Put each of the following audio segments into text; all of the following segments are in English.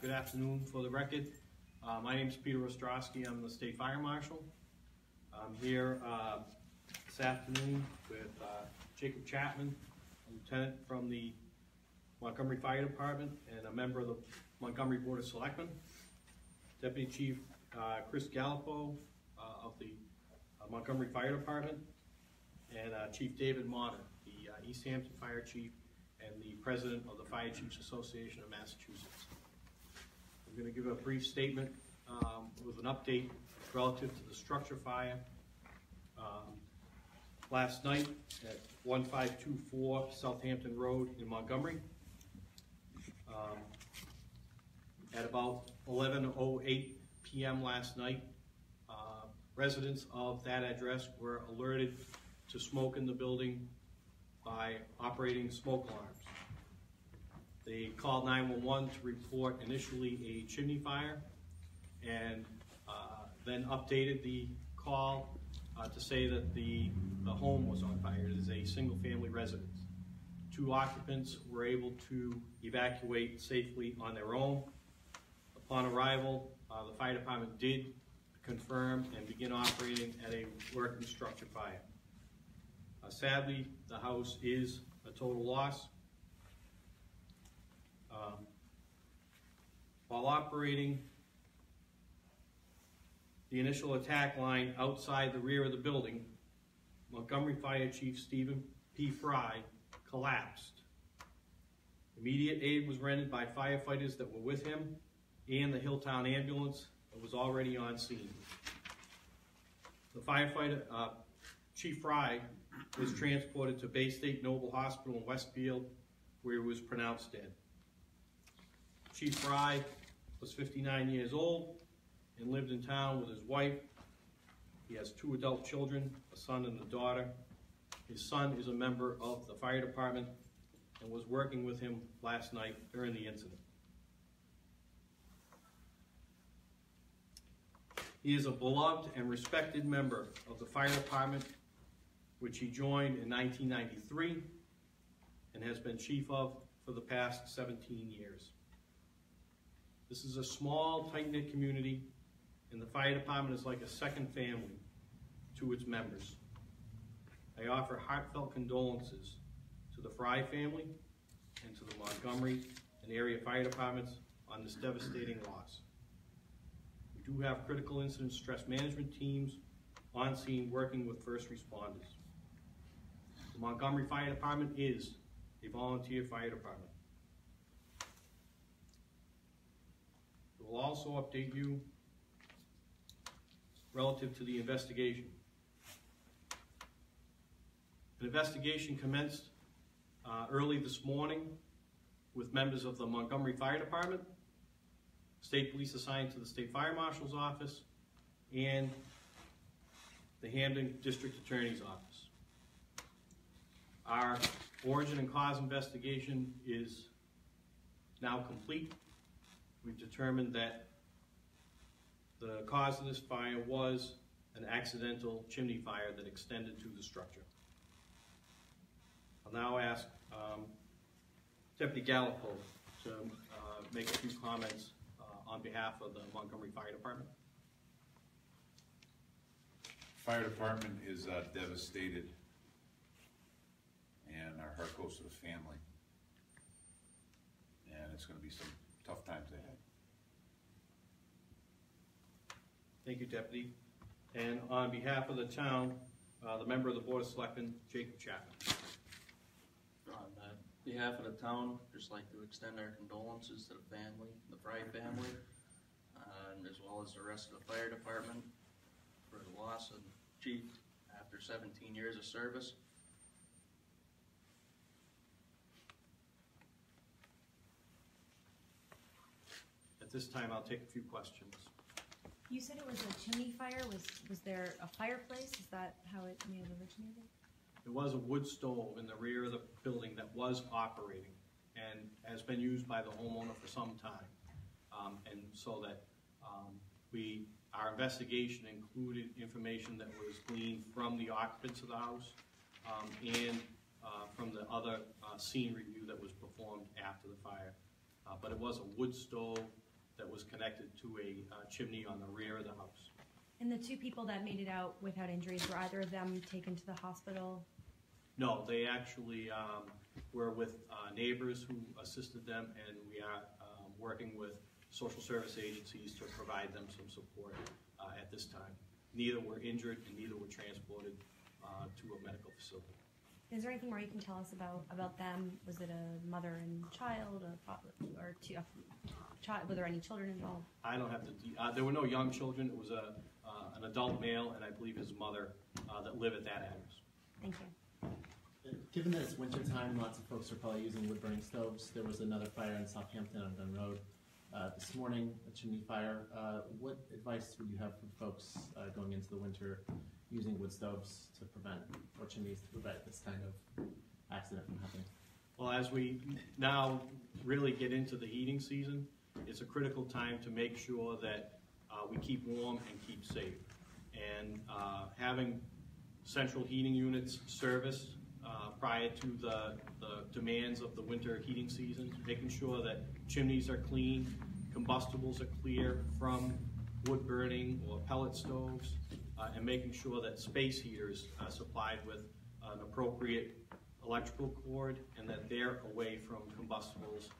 Good afternoon. For the record, my name is Peter Ostrowski. I'm the State Fire Marshal. I'm here this afternoon with Jacob Chapman, a lieutenant from the Montgomery Fire Department and a member of the Montgomery Board of Selectmen, Deputy Chief Chris Gallipo of the Montgomery Fire Department, and Chief David Motter, the East Hampton Fire Chief and the President of the Fire Chiefs Association of Massachusetts. I'm going to give a brief statement with an update relative to the structure fire. Last night at 1524 Southampton Road in Montgomery, at about 11:08 p.m. last night, residents of that address were alerted to smoke in the building by operating smoke alarms. They called 911 to report initially a chimney fire, and then updated the call to say that the home was on fire. It is a single-family residence. 2 occupants were able to evacuate safely on their own. Upon arrival, the fire department did confirm and begin operating at a working structure fire. Sadly, the house is a total loss. While operating the initial attack line outside the rear of the building, Montgomery Fire Chief Stephen Frye collapsed. Immediate aid was rendered by firefighters that were with him and the Hilltown ambulance that was already on scene. The firefighter, Chief Frye, was transported to Bay State Noble Hospital in Westfield, where he was pronounced dead. Chief Frye was 59 years old and lived in town with his wife. He has 2 adult children, a son and a daughter. His son is a member of the fire department and was working with him last night during the incident. He is a beloved and respected member of the fire department, which he joined in 1993 and has been chief of for the past 17 years. This is a small, tight-knit community, and the fire department is like a second family to its members. I offer heartfelt condolences to the Frye family and to the Montgomery and area fire departments on this devastating loss. We do have critical incident stress management teams on scene working with first responders. The Montgomery Fire Department is a volunteer fire department. We will also update you relative to the investigation. An investigation commenced early this morning with members of the Montgomery Fire Department, State Police assigned to the State Fire Marshal's office, and the Hampden District Attorney's office. Our origin and cause investigation is now complete. We've determined that the cause of this fire was an accidental chimney fire that extended to the structure. I'll now ask Deputy Gallipo to make a few comments on behalf of the Montgomery Fire Department. Fire department is devastated, and our heart goes to the family, and it's going to be some tough times ahead. Thank you, Deputy. And on behalf of the town, the member of the Board of Selectmen, Jacob Chapman. On behalf of the town, just like to extend our condolences to the family, the Frye family, and as well as the rest of the fire department for the loss of Chief after 17 years of service. At this time, I'll take a few questions. You said it was a chimney fire. Was there a fireplace? Is that how it may have originated? There was a wood stove in the rear of the building that was operating and has been used by the homeowner for some time. And so that our investigation included information that was gleaned from the occupants of the house and from the other scene review that was performed after the fire. But it was a wood stove that was connected to a chimney on the rear of the house. And the two people that made it out without injuries, were either of them taken to the hospital? No, they actually were with neighbors who assisted them, and we are working with social service agencies to provide them some support at this time. Neither were injured and neither were transported to a medical facility. Is there anything more you can tell us about them? Was it a mother and child, or two, child? Were there any children involved? I don't have to. There were no young children. It was an adult male, and I believe his mother that live at that address. Thank you. Given that it's winter time, lots of folks are probably using wood-burning stoves. There was another fire in Southampton on Gun Road this morning, a chimney fire. What advice would you have for folks going into the winter using wood stoves to prevent, or chimneys to prevent this kind of accident from happening? Well, as we now really get into the heating season, it's a critical time to make sure that we keep warm and keep safe. And having central heating units service prior to the demands of the winter heating season, making sure that chimneys are clean, combustibles are clear from wood burning or pellet stoves, and making sure that space heaters are supplied with an appropriate electrical cord and that they're away from combustibles,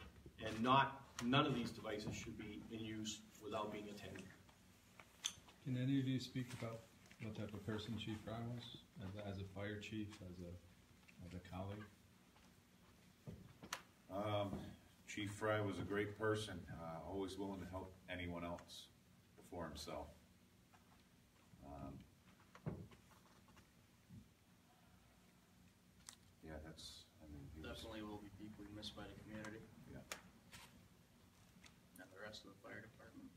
and none of these devices should be in use without being attended. Can any of you speak about what type of person Chief Frye was, as a fire chief, as a colleague? Chief Frye was a great person, always willing to help anyone else before himself. Yeah, he was, Definitely will be deeply missed by the community yeah. and the rest of the fire department.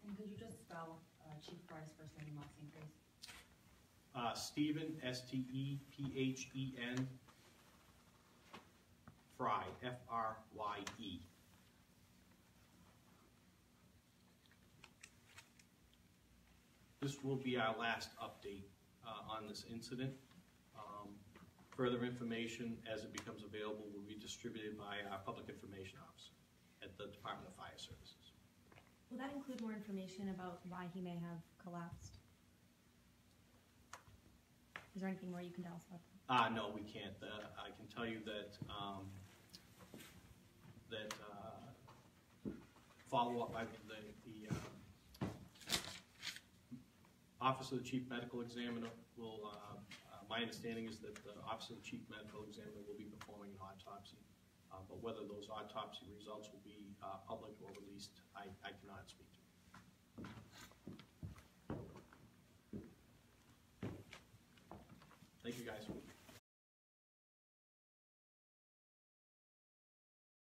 And could you just spell Chief Frye's first name and last name, please? Stephen, S-T-E-P-H-E-N, Frye, F-R-Y-E. This will be our last update on this incident. Further information, as it becomes available, will be distributed by our Public Information Officer at the Department of Fire Services. Will that include more information about why he may have collapsed? Is there anything more you can tell us about that? No, we can't. I can tell you that follow-up by the Office of the Chief Medical Examiner will, my understanding is that the Office of the Chief Medical Examiner will be performing an autopsy. But whether those autopsy results will be public or released, I cannot speak to. Thank you, guys.